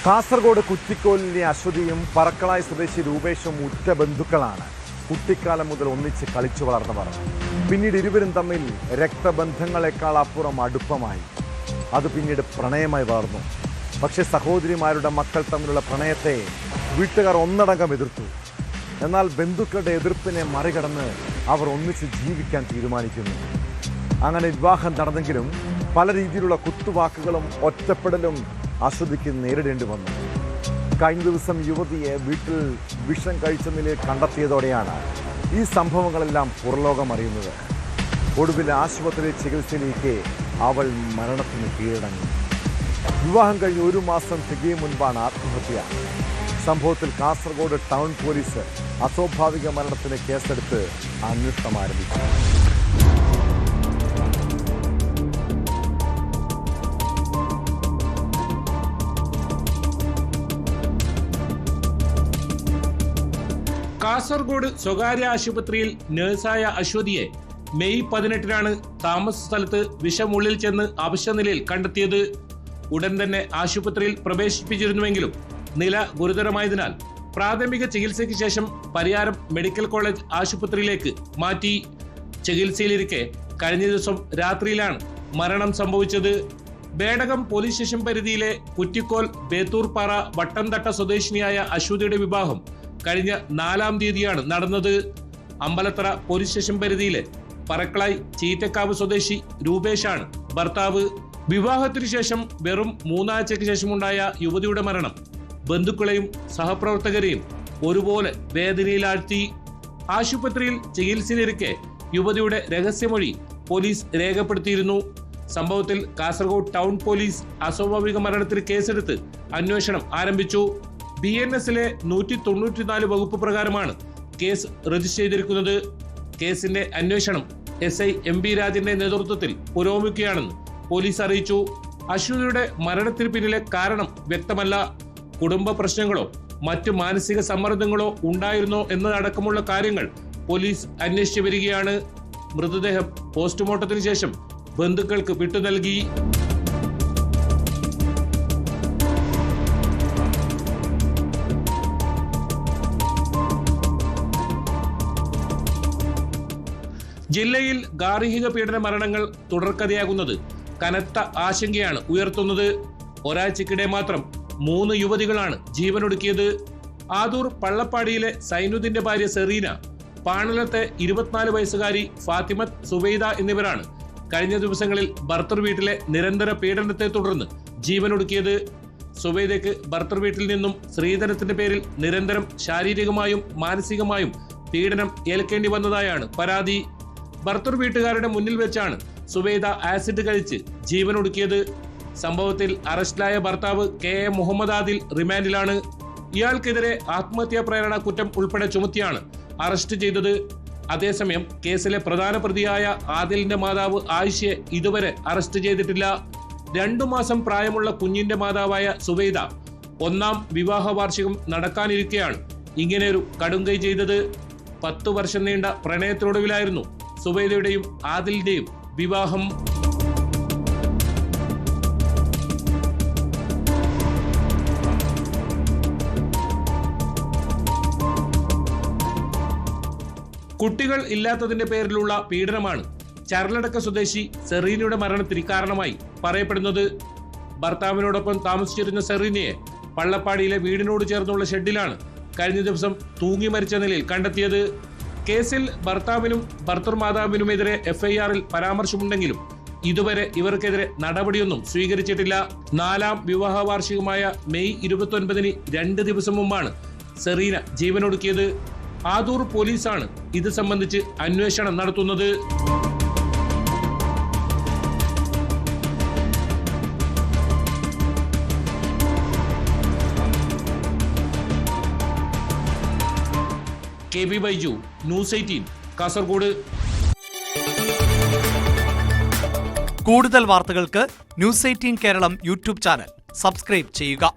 കാസർഗോഡ് കുറ്റിക്കോലിലെ അശ്വതിയും പറക്കളായി സ്വദേശി രൂപേഷും ഉറ്റ ബന്ധുക്കളാണ്. കുട്ടിക്കാലം മുതൽ ഒന്നിച്ച് കളിച്ചു വളർന്നവർ. പിന്നീട് ഇരുവരും തമ്മിൽ രക്തബന്ധങ്ങളെക്കാൾ അപ്പുറം അടുപ്പമായി. അത് പിന്നീട് പ്രണയമായി വളർന്നു. പക്ഷേ സഹോദരിമാരുടെ മക്കൾ തമ്മിലുള്ള പ്രണയത്തെ വീട്ടുകാർ ഒന്നടങ്കം എതിർത്തു. എന്നാൽ ബന്ധുക്കളുടെ എതിർപ്പിനെ മറികടന്ന് അവർ ഒന്നിച്ച് ജീവിക്കാൻ തീരുമാനിക്കുന്നു. അങ്ങനെ വിവാഹം നടന്നെങ്കിലും പല രീതിയിലുള്ള കുത്തുവാക്കുകളും ഒറ്റപ്പെടലും അശ്വതിക്ക് നേരിടേണ്ടി വന്നു. കഴിഞ്ഞ ദിവസം യുവതിയെ വീട്ടിൽ വിഷം കഴിച്ച നിലയിൽ കണ്ടെത്തിയതോടെയാണ് ഈ സംഭവങ്ങളെല്ലാം പുറലോകം അറിയുന്നത്. ഒടുവിൽ ആശുപത്രി ചികിത്സയിലേക്ക് അവൾ മരണത്തിന് കീഴടങ്ങി. വിവാഹം കഴിഞ്ഞ് 1 മാസം തികയും മുൻപാണ് ആത്മഹത്യ. സംഭവത്തിൽ കാസർഗോഡ് ടൗൺ പോലീസ് അസ്വാഭാവിക മരണത്തിന് കേസെടുത്ത് അന്വേഷണം ആരംഭിച്ചു. കാസർഗോഡ് സ്വകാര്യ ആശുപത്രിയിൽ നഴ്സായ അശ്വതിയെ മെയ് 18-നാണ് താമസ സ്ഥലത്ത് വിഷമുള്ളിൽ ചെന്ന് അവശനിലയിൽ കണ്ടെത്തിയത്. ഉടൻ തന്നെ ആശുപത്രിയിൽ പ്രവേശിപ്പിച്ചിരുന്നുവെങ്കിലും നില ഗുരുതരമായതിനാൽ പ്രാഥമിക ചികിത്സയ്ക്ക് ശേഷം പരിയാരം മെഡിക്കൽ കോളേജ് ആശുപത്രിയിലേക്ക് മാറ്റി. ചികിത്സയിലിരിക്കെ കഴിഞ്ഞ ദിവസം രാത്രിയിലാണ് മരണം സംഭവിച്ചത്. ബേഡകം പോലീസ് സ്റ്റേഷൻ പരിധിയിലെ കുറ്റിക്കോൽ ബേത്തൂർപ്പാറ വട്ടംതട്ട സ്വദേശിനിയായ അശ്വതിയുടെ വിവാഹം കഴിഞ്ഞ 4-ാം തീയതിയാണ് നടന്നത്. അമ്പലത്തറ പോലീസ് സ്റ്റേഷൻ പരിധിയിലെ പറക്കളായി ചീറ്റക്കാവ് സ്വദേശി രൂപേഷാണ് ഭർത്താവ്. വിവാഹത്തിനു ശേഷം വെറും 3 ആഴ്ചയ്ക്ക് ശേഷമുണ്ടായ യുവതിയുടെ മരണം ബന്ധുക്കളെയും സഹപ്രവർത്തകരെയും ഒരുപോലെ വേദനയിലാഴ്ത്തി. ആശുപത്രിയിൽ ചികിത്സയിലിരിക്കെ യുവതിയുടെ രഹസ്യമൊഴി പോലീസ് രേഖപ്പെടുത്തിയിരുന്നു. സംഭവത്തിൽ കാസർഗോഡ് ടൗൺ പോലീസ് അസ്വാഭാവിക മരണത്തിന് കേസെടുത്ത് അന്വേഷണം ആരംഭിച്ചു. BNS-ലെ 194 വകുപ്പ് പ്രകാരമാണ് കേസ് രജിസ്റ്റർ ചെയ്തിരിക്കുന്നത്. കേസിന്റെ അന്വേഷണം SI MB രാജന്റെ നേതൃത്വത്തിൽ പുരോഗമിക്കുകയാണെന്ന് പോലീസ് അറിയിച്ചു. അശ്വതിയുടെ മരണത്തിന് പിന്നിലെ കാരണം വ്യക്തമല്ല. കുടുംബ പ്രശ്നങ്ങളോ മറ്റു മാനസിക സമ്മർദ്ദങ്ങളോ ഉണ്ടായിരുന്നോ എന്നതടക്കമുള്ള കാര്യങ്ങൾ പോലീസ് അന്വേഷിച്ചു വരികയാണ്. മൃതദേഹം പോസ്റ്റ്മോർട്ടത്തിന് ശേഷം ബന്ധുക്കൾക്ക് വിട്ടു നൽകി. ജില്ലയിൽ ഗാർഹിക പീഡന മരണങ്ങൾ തുടർക്കഥയാകുന്നത് കനത്ത ആശങ്കയാണ് ഉയർത്തുന്നത്. ഒരാഴ്ചക്കിടെ മാത്രം 3 യുവതികളാണ് ജീവനൊടുക്കിയത്. ആദൂർ പള്ളപ്പാടിയിലെ സൈനുദ്ദീന്റെ ഭാര്യ സെറീന, പാണലത്തെ 24 വയസ്സുകാരി ഫാത്തിമത്ത് സുബൈദ എന്നിവരാണ് കഴിഞ്ഞ ദിവസങ്ങളിൽ ഭർത്തൃ വീട്ടിലെ നിരന്തര പീഡനത്തെ തുടർന്ന് ജീവനൊടുക്കിയത്. സുബൈദയ്ക്ക് ഭർത്തൃ വീട്ടിൽ നിന്നും സ്ത്രീധനത്തിന്റെ പേരിൽ നിരന്തരം ശാരീരികമായും മാനസികമായും പീഡനം ഏൽക്കേണ്ടി വന്നതായാണ് പരാതി. ഭർത്തൃ വീട്ടുകാരുടെ മുന്നിൽ വെച്ചാണ് സുബൈദ ആസിഡ് കഴിച്ച് ജീവനൊടുക്കിയത്. സംഭവത്തിൽ അറസ്റ്റിലായ ഭർത്താവ് KA മുഹമ്മദ് ആദിൽ റിമാൻഡിലാണ്. ഇയാൾക്കെതിരെ ആത്മഹത്യാ പ്രേരണ കുറ്റം ഉൾപ്പെടെ ചുമത്തിയാണ് അറസ്റ്റ് ചെയ്തത്. അതേസമയം കേസിലെ പ്രധാന പ്രതിയായ ആദിലിന്റെ മാതാവ് ആയിഷയെ ഇതുവരെ അറസ്റ്റ് ചെയ്തിട്ടില്ല. 2 മാസം പ്രായമുള്ള കുഞ്ഞിന്റെ മാതാവായ സുബൈദ 1-ാം വിവാഹ വാർഷികം നടക്കാനിരിക്കെയാണ് ഇങ്ങനെയൊരു കടുംകൈ ചെയ്തത്. 10 വർഷം നീണ്ട പ്രണയത്തിനൊടുവിലായിരുന്നു സുബൈദയുടെയും ആദിലിന്റെയും വിവാഹം. കുട്ടികൾ ഇല്ലാത്തതിന്റെ പേരിലുള്ള പീഡനമാണ് ചരലടക്ക സ്വദേശി സെറീനയുടെ മരണത്തിന് കാരണമായി പറയപ്പെടുന്നത്. ഭർത്താവിനോടൊപ്പം താമസിച്ചിരുന്ന സെറീനയെ പള്ളപ്പാടിയിലെ വീടിനോട് ചേർന്നുള്ള ഷെഡിലാണ് കഴിഞ്ഞ ദിവസം തൂങ്ങി മരിച്ച നിലയിൽ കണ്ടെത്തിയത്. കേസിൽ ഭർത്താവിനും ഭർത്തൃമാതാവിനുമെതിരെ FIR-ൽ പരാമർശമുണ്ടെങ്കിലും ഇതുവരെ ഇവർക്കെതിരെ നടപടിയൊന്നും സ്വീകരിച്ചിട്ടില്ല. 4-ാം വിവാഹ വാർഷികമായ മെയ് 29-ന് 2 ദിവസം മുമ്പാണ് സെറീന ജീവനൊടുക്കിയത്. ആദൂർ പോലീസാണ് ഇത് സംബന്ധിച്ച് അന്വേഷണം നടത്തുന്നത്. KB Baiju, news 18, Kasaragod. കൂടുതൽ വാർത്തകൾക്ക് news 18 Keralam YouTube channel subscribe ചെയ്യുക.